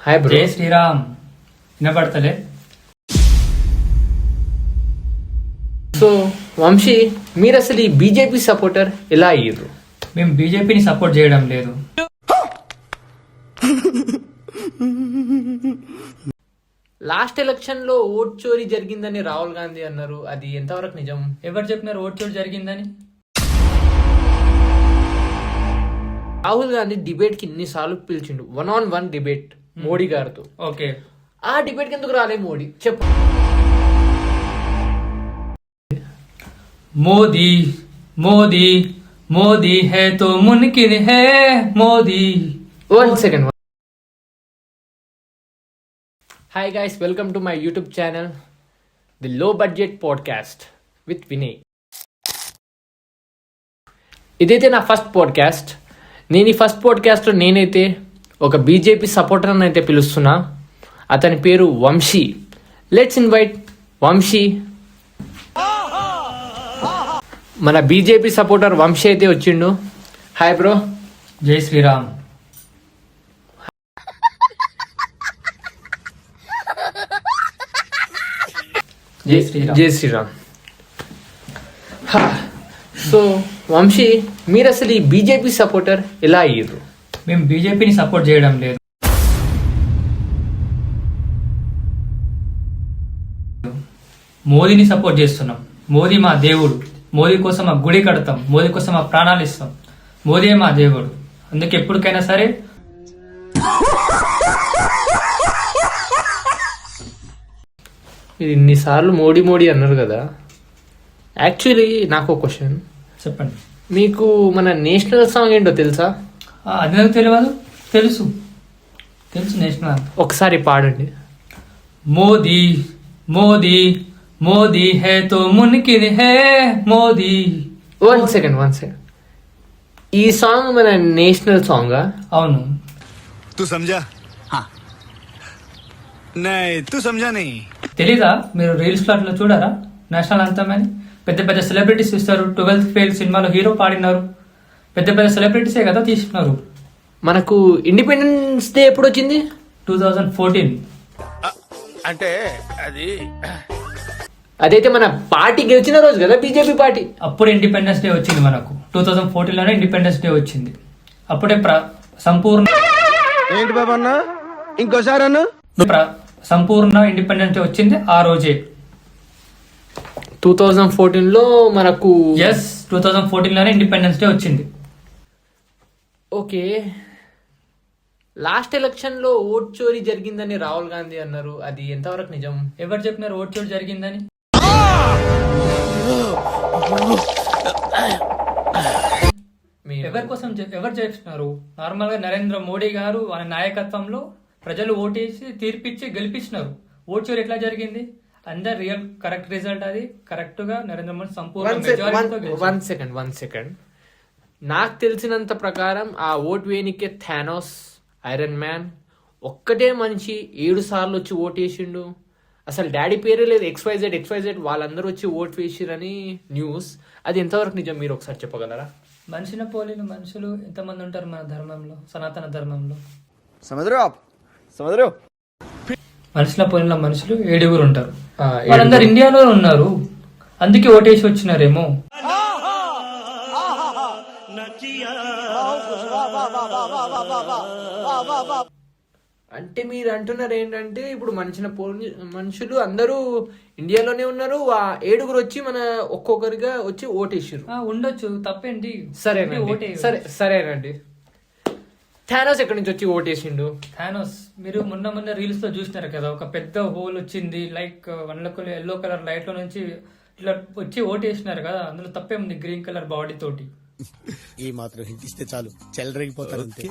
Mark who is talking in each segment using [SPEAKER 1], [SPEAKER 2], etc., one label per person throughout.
[SPEAKER 1] Hi bro.
[SPEAKER 2] జై Sriram. వినపడతలే.
[SPEAKER 1] So Vamsi, మీరు అసలు ఈ బీజేపీ సపోర్టర్ ఎలా అయ్యారు?
[SPEAKER 2] మేము బీజేపీని సపోర్ట్ చేయడం లేదు.
[SPEAKER 1] లాస్ట్ ఎలక్షన్ లో ఓట్ చోరీ జరిగిందని రాహుల్ గాంధీ అన్నారు, అది ఎంతవరకు నిజం?
[SPEAKER 2] ఎవరు చెప్పినారు ఓట్ చోటు జరిగిందని?
[SPEAKER 1] రాహుల్ గాంధీ డిబేట్ కి ఇన్నిసార్లు పిలిచిండు, 1-on-1 డిబేట్ మోడీ గారితో.
[SPEAKER 2] ఓకే,
[SPEAKER 1] ఆ డిబేట్ కి ఎందుకు రాలే మోడీ? చెప్పు.
[SPEAKER 2] మోదీ మోదీ మోదీ హే తో మున్కిన్ హే Modi.
[SPEAKER 1] 1 second. Hi guys, welcome to my YouTube channel the low budget podcast with Vinay. ఇదైతే నా ఫస్ట్ పాడ్కాస్ట్. నేను ఈ ఫస్ట్ పాడ్కాస్ట్లో నేనైతే ఒక బీజేపీ సపోర్టర్ అని అయితే పిలుస్తున్నా. అతని పేరు వంశీ. Let's invite Vamsi. మన బీజేపీ సపోర్టర్ వంశీ అయితే వచ్చిండు. Hi bro.
[SPEAKER 2] జై శ్రీరామ్. జై శ్రీరామ్.
[SPEAKER 1] జై శ్రీరామ్. సో వంశీ, మీరు అసలు ఈ బీజేపీ సపోర్టర్ ఎలా అయ్యారు?
[SPEAKER 2] మేము బీజేపీని సపోర్ట్ చేయడం లేదు. మోదీని సపోర్ట్ చేస్తున్నాం. మోదీ మా దేవుడు. మోదీ కోసం మా గుడి కడతాం. మోదీ కోసం మా ప్రాణాలు ఇస్తాం. మోదీ మా దేవుడు. అందుకే ఎప్పటికైనా సరే
[SPEAKER 1] మీరు ఇన్నిసార్లు మోడీ మోడీ అన్నారు కదా, యాక్చువల్లీ నాకు ఒక క్వశ్చన్.
[SPEAKER 2] చెప్పండి.
[SPEAKER 1] మీకు మన నేషనల్ సాంగ్ ఏంటో తెలుసా?
[SPEAKER 2] అది నాకు తెలియదు. తెలుసు నేషనల్ అంత.
[SPEAKER 1] ఒకసారి పాడండి.
[SPEAKER 2] మోదీ మోదీ మోదీ హే తో మున్కిన్ హే మోదీ.
[SPEAKER 1] 1 second. ఈ సాంగ్ మన నేషనల్ సాంగా?
[SPEAKER 2] అవును.
[SPEAKER 3] तू समझा? हाँ नहीं तू समझा नहीं.
[SPEAKER 2] తెలీదా? మీరు రీల్స్ లో చూడారా నేషనల్ అంతం అని? పెద్ద పెద్ద సెలబ్రిటీస్ ఇస్తారు. 12th ఫెయిల్ సినిమాలో హీరో పాడినారు. పెద్ద పెద్ద సెలబ్రిటీసే కదా తీసుకున్నారు.
[SPEAKER 1] మనకు ఇండిపెండెన్స్ డే ఎప్పుడు వచ్చింది?
[SPEAKER 2] 2014.
[SPEAKER 3] అంటే అది
[SPEAKER 1] అదైతే మన పార్టీ గెలిచిన రోజు కదా, బీజేపీ పార్టీ.
[SPEAKER 2] అప్పుడే ఇండిపెండెన్స్ డే వచ్చింది మనకు. 2014 లోనే ఇండిపెండెన్స్ డే వచ్చింది. అప్పుడే సంపూర్ణ
[SPEAKER 3] ఏంటి బాబా అన్న ఇంకోసారి అన్న
[SPEAKER 2] సంపూర్ణ ఇండిపెండెన్స్ డే వచ్చింది ఆ రోజే.
[SPEAKER 1] 2014 లో మనకు
[SPEAKER 2] 2014 లోనే ఇండిపెండెన్స్ డే వచ్చింది.
[SPEAKER 1] ఓకే. లాస్ట్ ఎలక్షన్ లో ఓట్ చోరీ జరిగిందని రాహుల్ గాంధీ అన్నారు, అది ఎంతవరకు నిజం?
[SPEAKER 2] ఎవరు చెప్పినారు ఓట్ చోటు జరిగిందని? ఎవరి కోసం ఎవరు చేస్తున్నారు? నార్మల్ గా నరేంద్ర మోడీ గారు ఆయన నాయకత్వంలో ప్రజలు ఓటేసి తీర్పిచ్చి గెలిపించినారు. ఓట్ చోరీ ఎట్లా జరిగింది? అందరు రియల్ కరెక్ట్ రిజల్ట్. అది కరెక్ట్ గా నరేంద్ర మోడీ సంపూర్ణ మెజారిటీతో గెలిచారు.
[SPEAKER 1] 1 second. నాకు తెలిసినంత ప్రకారం ఆ ఓట్ వేయనికే థానోస్, ఐరన్ మ్యాన్ ఒక్కటే మనిషి 7 సార్లు వచ్చి ఓటు వేసిండు. అసలు డాడీ పేరే లేదు, XYZ వాళ్ళందరూ వచ్చి ఓటు వేసిరని న్యూస్. అది ఎంతవరకు నిజం మీరు ఒకసారి చెప్పగలరా?
[SPEAKER 2] మనిషిని పోలిన మనుషులు ఎంతమంది ఉంటారు మన ధర్మంలో, సనాతన ధర్మంలో? మనిషిని పోలిన మనుషులు 7 ఉంటారు. వాళ్ళందరూ ఇండియాలో ఉన్నారు, అందుకే ఓటేసి వచ్చినారేమో.
[SPEAKER 1] అంటే మీరు అంటున్నారు ఏంటంటే ఇప్పుడు మనుషులు అందరూ ఇండియాలోనే ఉన్నారు, 7 వచ్చి మన ఒక్కొక్కరిగా వచ్చి ఓటేసారు.
[SPEAKER 2] ఉండొచ్చు, తప్పేంటి?
[SPEAKER 1] సరేనండి. థానోస్ ఎక్కడి నుంచి వచ్చి ఓటేసిండు?
[SPEAKER 2] థానోస్ మీరు మొన్న రీల్స్ లో చూసినారు కదా, ఒక పెద్ద హోల్ వచ్చింది, లైక్ ఎల్లో కలర్ లైట్ లో నుంచి ఇట్లా వచ్చి ఓటేసినారు కదా, అందులో తప్పే ఉంది. గ్రీన్ కలర్ బాడీ తోటి
[SPEAKER 4] ఈ మాత్రం హింట్ ఇస్తే చాలు, చెలరేగిపోతారు అంతే.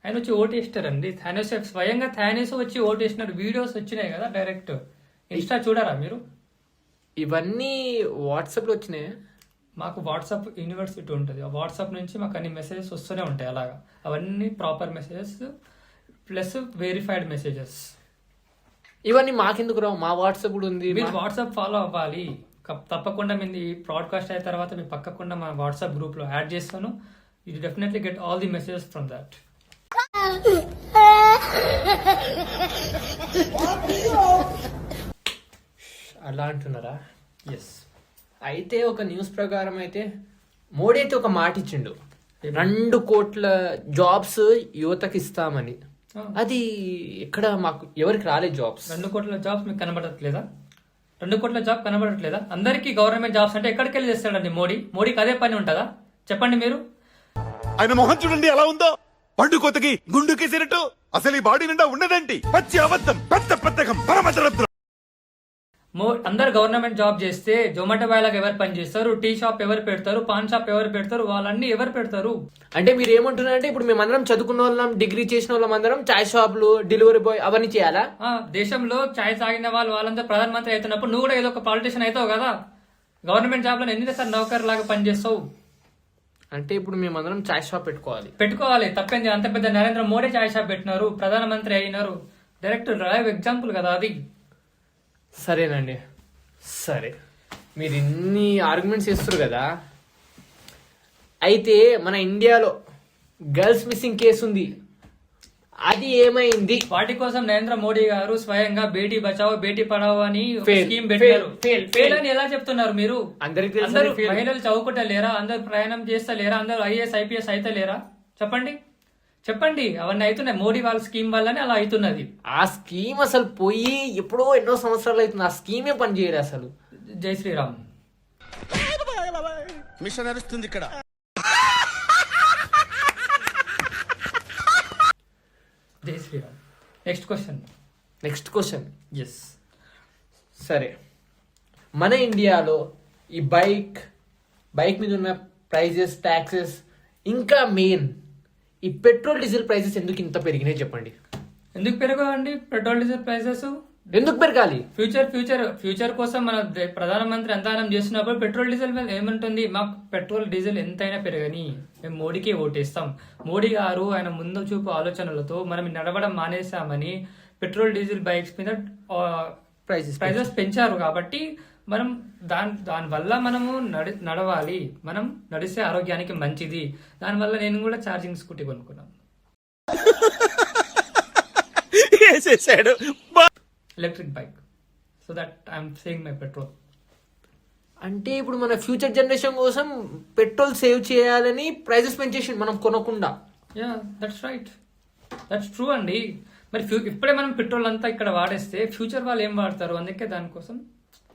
[SPEAKER 2] ఆయన వచ్చి ఓటేస్తారండి. స్వయంగా థానోస్ వచ్చి ఓటేసినారు. వీడియోస్ వచ్చినాయి కదా డైరెక్ట్. ఇన్స్టా చూడారా మీరు?
[SPEAKER 1] ఇవన్నీ వాట్సాప్ లో వచ్చినాయి.
[SPEAKER 2] మాకు వాట్సాప్ యూనివర్సిటీ ఉంటుంది. ఆ వాట్సాప్ నుంచి మాకు అన్ని మెసేజెస్ వస్తూనే ఉంటాయి. అలాగా అవన్నీ proper messages plus verified messages.
[SPEAKER 1] ఇవన్నీ మాకెందుకు రావు? మా వాట్సాప్ కూడా ఉంది.
[SPEAKER 2] మీరు వాట్సాప్ ఫాలో అవ్వాలి. తప్పకుండా మీ ఈ బ్రాడ్కాస్ట్ అయిన తర్వాత మీకు పక్కకుండా మా వాట్సాప్ గ్రూప్లో యాడ్ చేస్తాను. You definitely get all the messages from that.
[SPEAKER 1] అలా అంటున్నారా?
[SPEAKER 2] ఎస్.
[SPEAKER 1] అయితే ఒక న్యూస్ ప్రకారం అయితే మోడీ అయితే ఒక మాట ఇచ్చిండు, 2 కోట్ల జాబ్స్ యువతకి ఇస్తామని. అది ఎక్కడ మాకు ఎవరికి రాలేదు జాబ్స్.
[SPEAKER 2] 2 కోట్ల జాబ్స్ మీకు కనబడట్లేదా? 2 కోట్ల జాబ్ కనబడట్లేదా? అందరికీ గవర్నమెంట్ జాబ్స్ అంటే ఎక్కడికి వెళ్ళి తెస్తాడండి మోడీ? మోడీకి అదే పని ఉంటుందా? చెప్పండి మీరు.
[SPEAKER 3] ఆయన మొహం చూడండి ఎలా ఉందో, పండు కొత్తకి గుండు కేసినట్టు. అసలు ఈ బాడీ నిండా ఉన్నదేంటి? పచ్చి అబద్ధం, పెద్ద పెద్దకం, పరమద్రవ్యం.
[SPEAKER 2] అందరు గవర్నమెంట్ జాబ్ చేస్తే జొమాటో బాయ్లాగా ఎవరు పని చేస్తారు? టీ షాప్ ఎవరు పెడతారు? పాన్ షాప్ ఎవరు పెడతారు? వాళ్ళన్నీ ఎవరు పెడతారు?
[SPEAKER 1] అంటే మీరు ఏమంటున్నారంటే ఇప్పుడు మేమందరం చదువుకున్న వాళ్ళం, డిగ్రీ చేసిన వాళ్ళం అందరం చాయ్ షాప్లు, డెలివరీ బాయ్ అవన్నీ చేయాలా?
[SPEAKER 2] దేశంలో చాయ్ తాగిన వాళ్ళంతా ప్రధానమంత్రి అవుతున్నప్పుడు నువ్వు కూడా ఏదో ఒక పాలిటిషియన్ అవుతావు కదా. గవర్నమెంట్ జాబ్ లో ఎన్ని సార్ నౌకర్ లాగా పనిచేస్తావు?
[SPEAKER 1] అంటే ఇప్పుడు మేమందరం చాయ్ షాప్
[SPEAKER 2] పెట్టుకోవాలి, తప్పేంది? అంత పెద్ద నరేంద్ర మోడీ చాయ్ షాప్ పెట్టినారు, ప్రధానమంత్రి అయినారు. డైరెక్ట్ లైవ్ ఎగ్జాంపుల్ కదా అది.
[SPEAKER 1] సరేనండి, సరే మీరు ఇన్ని ఆర్గ్యుమెంట్స్ చేస్తారు కదా. అయితే మన ఇండియాలో గర్ల్స్ మిస్సింగ్ కేసు ఉంది, అది ఏమైంది?
[SPEAKER 2] వాటి కోసం నరేంద్ర మోడీ గారు స్వయంగా బేటీ బచావో బేటీ పడావో అని
[SPEAKER 1] Fail,
[SPEAKER 2] స్కీమ్ పెట్టారు.
[SPEAKER 1] fail,
[SPEAKER 2] ఫెయిల్ అని ఎలా చెప్తున్నారు మీరు?
[SPEAKER 1] అందరికీ తెలుసు
[SPEAKER 2] అందరూ
[SPEAKER 1] అది fail.
[SPEAKER 2] మహిళలు చదువుకుంటలేరా? అందరూ ప్రయాణం చేస్తలేరా? అందరూ ఐఏఎస్ ఐపీఎస్ అయితే లేరా? చెప్పండి అవన్నీ అవుతున్నాయి మోడీ వాళ్ళ స్కీమ్ వల్లనే అలా అవుతున్నది.
[SPEAKER 1] ఆ స్కీమ్ అసలు పోయి ఎప్పుడో ఎన్నో సంవత్సరాలు అవుతుంది, ఆ స్కీమే పని చేయదు అసలు.
[SPEAKER 2] జై శ్రీరామ్.
[SPEAKER 3] మిషన్ నడుస్తుంది ఇక్కడ.
[SPEAKER 2] జై శ్రీరామ్. Next question. ఎస్.
[SPEAKER 1] సరే, మన ఇండియాలో ఈ బైక్ మీద ఉన్న ప్రైజెస్, ట్యాక్సెస్, ఇంకా మెయిన్ ఈ పెట్రోల్ డీజిల్ ప్రైజెస్ ఎందుకు ఇంత పెరిగినాయి చెప్పండి?
[SPEAKER 2] ఎందుకు పెరగవండి పెట్రోల్ డీజిల్ ప్రైసెస్?
[SPEAKER 1] ఎందుకు పెరగాలి?
[SPEAKER 2] ఫ్యూచర్ కోసం మన ప్రధానమంత్రి అంతగానం చేస్తున్నప్పుడు పెట్రోల్ డీజిల్ మీద ఏమంటుంది? మాకు పెట్రోల్ డీజిల్ ఎంతైనా పెరగని మేము మోడీకి ఓటేస్తాం. మోడీ గారు ఆయన ముందు చూపు ఆలోచనలతో మనం నడవడం మానేసామని పెట్రోల్ డీజిల్ బైక్స్ మీద ప్రైజెస్ పెంచారు. కాబట్టి మనం దానివల్ల మనము నడవాలి. మనం నడిస్తే ఆరోగ్యానికి మంచిది. దానివల్ల నేను కూడా ఛార్జింగ్ స్కూటీ కొనుక్కున్నాను, electric bike. So that I'm saving my petrol.
[SPEAKER 1] అంటే ఇప్పుడు మన ఫ్యూచర్ జనరేషన్ కోసం పెట్రోల్ సేవ్ చేయాలని ప్రైజెస్ పెంచేసి మనం కొనకుండా.
[SPEAKER 2] Yeah, that's right, that's true అండి. మరి ఇప్పుడే మనం పెట్రోల్ అంతా ఇక్కడ వాడేస్తే ఫ్యూచర్ వాళ్ళు ఏం వాడతారు? అందుకే దానికోసం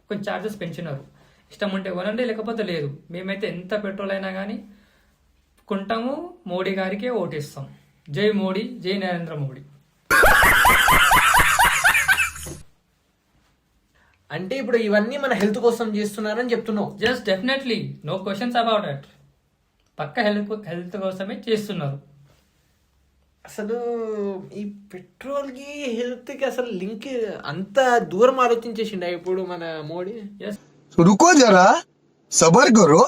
[SPEAKER 2] కొంచెం ఛార్జెస్ పెంచినారు. ఇష్టం ఉంటే కొనండి, లేకపోతే లేదు. మేమైతే ఎంత పెట్రోల్ అయినా కానీ కొంటాము, మోడీ గారికే ఓటేస్తాం. జై మోడీ, జై నరేంద్ర మోడీ.
[SPEAKER 1] అంటే ఇప్పుడు ఇవన్నీ మన హెల్త్ కోసం చేస్తున్నారని చెప్తున్నావు?
[SPEAKER 2] Just definitely, no questions about it. పక్క హెల్త్ కోసమే చేస్తున్నారు.
[SPEAKER 1] అసలు ఈ పెట్రోల్ కి హెల్త్ కి అసలు లింక్ అంత దూరం ఆలోచించేసిండ ఇప్పుడు మన మోడీ.
[SPEAKER 5] रुको जरा सबर करो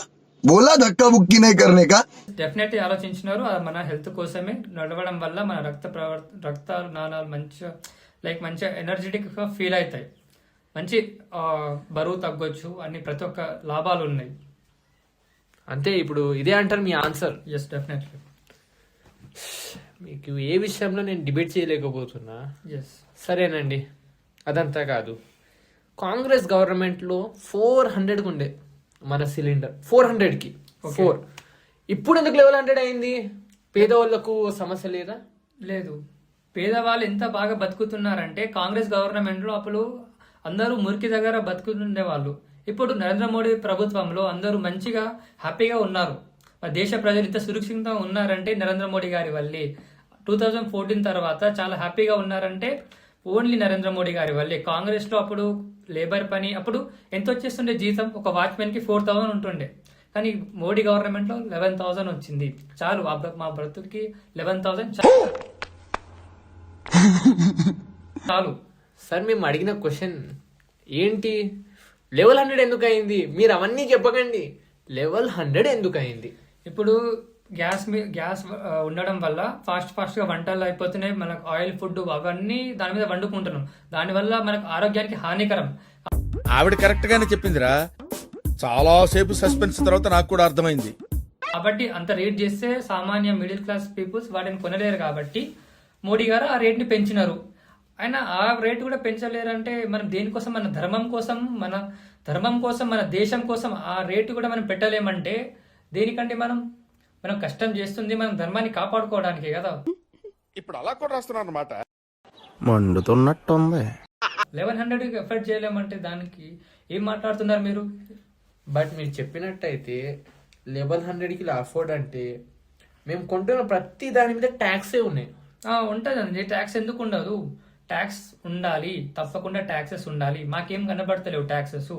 [SPEAKER 5] बोला धक्का बुक्की नहीं करने का.
[SPEAKER 2] డెఫినెట్లీ ఆలోచించినారు. అది మన హెల్త్ కోసమే. నడవడం వల్ల మన రక్త నాణాలు మంచిగా ఎనర్జెటిక్ గా ఫీల్ అవుతాయి. మంచి బరువు తగ్గొచ్చు, అన్ని ప్రతి ఒక్క లాభాలు ఉన్నాయి.
[SPEAKER 1] అంతే, ఇప్పుడు ఇదే అంటారు మీ ఆన్సర్?
[SPEAKER 2] Yes, definitely.
[SPEAKER 1] మీకు ఏ విషయంలో నేను డిబేట్ చేయలేకపోతున్నా.
[SPEAKER 2] ఎస్.
[SPEAKER 1] సరేనండి, అదంతా కాదు. కాంగ్రెస్ గవర్నమెంట్లో 400కి ఉండే మన సిలిండర్, 400కి 4. ఇప్పుడు ఎందుకు లెవెల్ 100 అయింది? పేదవాళ్లకు సమస్య లేదా?
[SPEAKER 2] లేదు. పేదవాళ్ళు ఎంత బాగా బతుకుతున్నారంటే కాంగ్రెస్ గవర్నమెంట్ లో అప్పుడు అందరూ మురికి దగ్గర బతుకుతుండే వాళ్ళు. ఇప్పుడు నరేంద్ర మోడీ ప్రభుత్వంలో అందరూ మంచిగా హ్యాపీగా ఉన్నారు. మన దేశ ప్రజలు ఇంత సురక్షితంగా ఉన్నారంటే నరేంద్ర మోడీ గారి వల్లే. 2014 తర్వాత చాలా హ్యాపీగా ఉన్నారంటే ఓన్లీ నరేంద్ర మోడీ గారి వల్లే. కాంగ్రెస్ లో అప్పుడు లేబర్ పని అప్పుడు ఎంత వచ్చేస్తుండే జీతం? ఒక వాచ్మెన్ కి 4,000 ఉంటుండే. కానీ మోడీ గవర్నమెంట్ లో 11,000 వచ్చింది. చాలు, మా బ్రతుకి 11,000 చాలు.
[SPEAKER 1] సార్, మేము అడిగిన క్వశ్చన్ ఏంటి? లెవెల్ 100 ఎందుకు అయింది? మీరు అవన్నీ చెప్పకండి. లెవెల్ 100 ఎందుకు అయింది?
[SPEAKER 2] ఇప్పుడు గ్యాస్ ఉండడం వల్ల ఫాస్ట్ గా వంటలు అయిపోతున్నాయి. మనకు ఆయిల్ ఫుడ్ అవన్నీ దాని మీద వండుకుంటున్నాం. దానివల్ల మనకు ఆరోగ్యానికి హానికరం.
[SPEAKER 3] ఆవిడ కరెక్ట్ గానే చెప్పిందిరా. చాలా సేపు సస్పెన్స్ తర్వాత నాకు కూడా అర్థమైంది.
[SPEAKER 2] కాబట్టి అంత రేట్ చేస్తే సామాన్య మిడిల్ క్లాస్ పీపుల్స్ వాటిని కొనలేరు కాబట్టి మోడీ గారు ఆ రేట్ని పెంచినారు. ఆయన ఆ రేటు కూడా పెంచలేరంటే మనం దేనికోసం, మన ధర్మం కోసం మన దేశం కోసం ఆ రేటు కూడా మనం పెట్టలేమంటే దేనికంటే మనం కష్టం చేస్తుంది మనం ధర్మాన్ని కాపాడుకోవడానికే కదా.
[SPEAKER 3] ఇప్పుడు అలా కూడా రాస్తున్నారు అన్నమాట.
[SPEAKER 5] మండుతున్నట్టుంది.
[SPEAKER 2] 1100 ఎఫర్ట్ చేయలేమంటే దానికి ఏం మాట్లాడుతున్నారు మీరు?
[SPEAKER 1] బట్ మీరు చెప్పినట్టయితే 1100కి అఫోర్డ్ అంటే మేము కొంటున్న ప్రతి దాని మీద ట్యాక్సే ఉన్నాయి.
[SPEAKER 2] ఉంటదండి, ట్యాక్స్ ఎందుకు ఉండదు? ట్యాక్స్ ఉండాలి, తప్పకుండా ట్యాక్సెస్ ఉండాలి. మాకేం కనబడతలేవు ట్యాక్సెస్,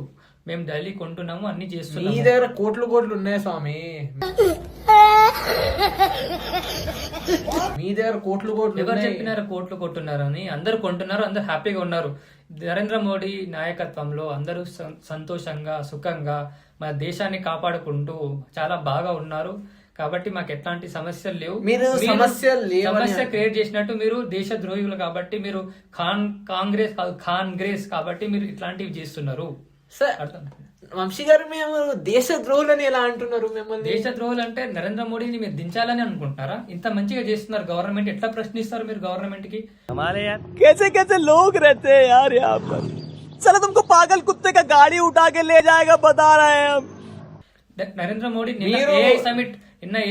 [SPEAKER 2] మేము డైలీ కొంటున్నాము, అన్ని
[SPEAKER 1] మీ
[SPEAKER 2] చేస్తున్నాము.
[SPEAKER 1] దగ్గర కోట్లు ఉన్నాయి స్వామి, మీ దగ్గర కోట్లు
[SPEAKER 2] ఎవరు
[SPEAKER 1] ఉన్నాయి.
[SPEAKER 2] చెప్పినారు కోట్లు కొట్టున్నారని? అందరూ కొంటున్నారు, అందరు హ్యాపీగా ఉన్నారు. నరేంద్ర మోడీ నాయకత్వంలో అందరూ సంతోషంగా సుఖంగా మన దేశాన్ని కాపాడుకుంటూ చాలా బాగా ఉన్నారు. కాబట్టి మాకు ఎట్లాంటి సమస్యలు లేవు.
[SPEAKER 1] మీరు
[SPEAKER 2] సమస్య క్రియేట్ చేసినట్టు మీరు దేశ ద్రోహులు కాబట్టి మీరు కాంగ్రెస్ కాబట్టి మీరు ఇట్లాంటివి చేస్తున్నారు.
[SPEAKER 1] సార్
[SPEAKER 2] అర్థం?
[SPEAKER 1] వంశీ గారు మేము దేశ ద్రోహులని ఎలా అంటున్నారు మిమ్మల్ని?
[SPEAKER 2] దేశ ద్రోహులు అంటే నరేంద్ర మోడీని మీరు దించాలని అనుకుంటున్నారా? ఇంత మంచిగా చేస్తున్నారు గవర్నమెంట్, ఎట్లా ప్రశ్నిస్తారు మీరు గవర్నమెంట్ కి?
[SPEAKER 6] कैसे कैसे लोग रहते हैं यार यहाँ पर. साला तुमको पागल कुत्ते का गाड़ी उठा के ले जाएगा बता रहे हैं हम.
[SPEAKER 2] నరేంద్ర మోడీ నిన్న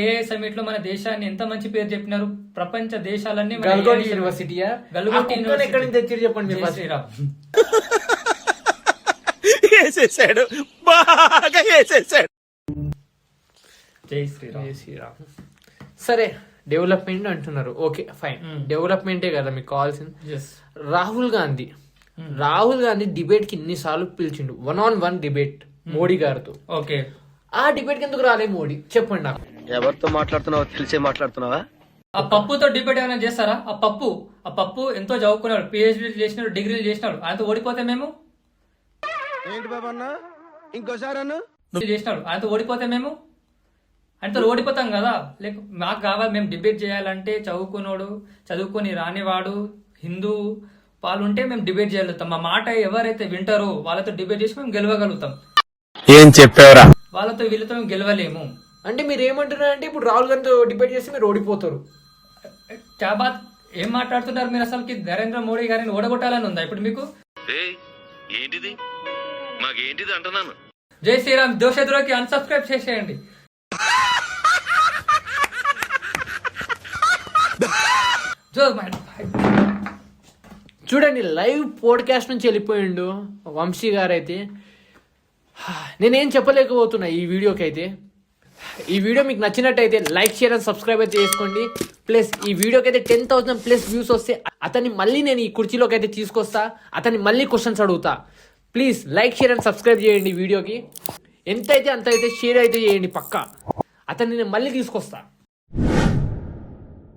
[SPEAKER 2] ఏఐ సమిట్ లో మన దేశాన్ని ఎంత మంచి పేరు చెప్పినారు. ప్రపంచ దేశాలన్నీ మన
[SPEAKER 1] గల్గోటి
[SPEAKER 2] AI
[SPEAKER 1] యూనివర్సిటీయా?
[SPEAKER 2] గల్గోటి
[SPEAKER 1] ఆ కుక్కని ఎక్కడి నుంచి తెచ్చిర్రు చెప్పండి
[SPEAKER 2] జై
[SPEAKER 1] మీరు.
[SPEAKER 2] శ్రీరామ్.
[SPEAKER 6] వేసేసాడు, బాగా వేసేసాడు.
[SPEAKER 2] జై శ్రీరామ్.
[SPEAKER 1] జై శ్రీరామ్. సరే, డెవలప్మెంట్ అంటున్నారు, ఓకే ఫైన్, డెవలప్మెంటే కదా మీకు కావాల్సింది.
[SPEAKER 2] Yes.
[SPEAKER 1] రాహుల్ గాంధీ డిబేట్ కి ఇన్నిసార్లు పిలిచిండు, 1-on-1 డిబేట్ మోడీ గారితో.
[SPEAKER 2] ఓకే,
[SPEAKER 1] ఆ డిబేట్ కి ఎందుకు రాలే మోడీ చెప్పండి నాకు.
[SPEAKER 6] ఎవరితో మాట్లాడుతున్నావో తెలిసే మాట్లాడుతున్నావా?
[SPEAKER 2] ఆ పప్పుతో డిబేట్ ఏమైనా చేస్తారా? ఆ పప్పు ఎంతో చదువుకున్నాడు, పిహెచ్డీ చేసినాడు, డిగ్రీలు చేసినాడు. ఆయనతో ఓడిపోతే మేము
[SPEAKER 6] ఏంటి బాబన్నా ఇంకోసారి అన్న
[SPEAKER 2] చేసినాడు, ఆయనతో ఓడిపోతే మేము ఆయనతో ఓడిపోతాం కదా. లేక మాకు కావాలి, మేము డిబేట్ చేయాలంటే చదువుకొని రానివాడు హిందూ వాళ్ళు ఉంటే మేము డిబేట్ చేయగలుగుతాం. మా మాట ఎవరైతే వింటారో వాళ్ళతో డిబేట్ చేసి మేము గెలవగలుగుతాం.
[SPEAKER 5] ఏం చెప్పావురా?
[SPEAKER 2] వాళ్ళతో వీళ్ళతో మేము గెలవలేము.
[SPEAKER 1] అంటే మీరు ఏమంటున్నారు అంటే ఇప్పుడు రాహుల్ గాంధీతో డిబేట్ చేసి మీరు ఓడిపోతారు.
[SPEAKER 2] క్యా బాత్, ఏం మాట్లాడుతున్నారు మీరు? అసలుకి నరేంద్ర మోడీ గారిని ఓడగొట్టాలని ఉందా ఇప్పుడు మీకు?
[SPEAKER 7] ఏంటిది మాకేంటిది అంటున్నాను.
[SPEAKER 2] జై శ్రీరామ్. దోషద్రోహి అన్సబ్స్క్రైబ్ చేసేయండి.
[SPEAKER 1] చూడండి, లైవ్ పోడ్కాస్ట్ నుంచి వెళ్ళిపోయిండు వంశీ గారు అయితే. నేనేం చెప్పలేకపోతున్నా ఈ వీడియోకి అయితే. ఈ వీడియో మీకు నచ్చినట్టయితే లైక్ షేర్ అండ్ సబ్స్క్రైబ్ అయితే చేసుకోండి. ప్లస్ ఈ వీడియోకి అయితే 10,000+ వ్యూస్ వస్తే అతన్ని మళ్ళీ నేను ఈ కుర్చీలోకి అయితే తీసుకొస్తా, అతన్ని మళ్ళీ క్వశ్చన్స్ అడుగుతా. Please like share and subscribe చేయండి వీడియోకి. ఎంత అయితే అంత అయితే షేర్ అయితే చేయండి పక్కా. అతన్ని నేను మళ్ళీ తీసుకొస్తా.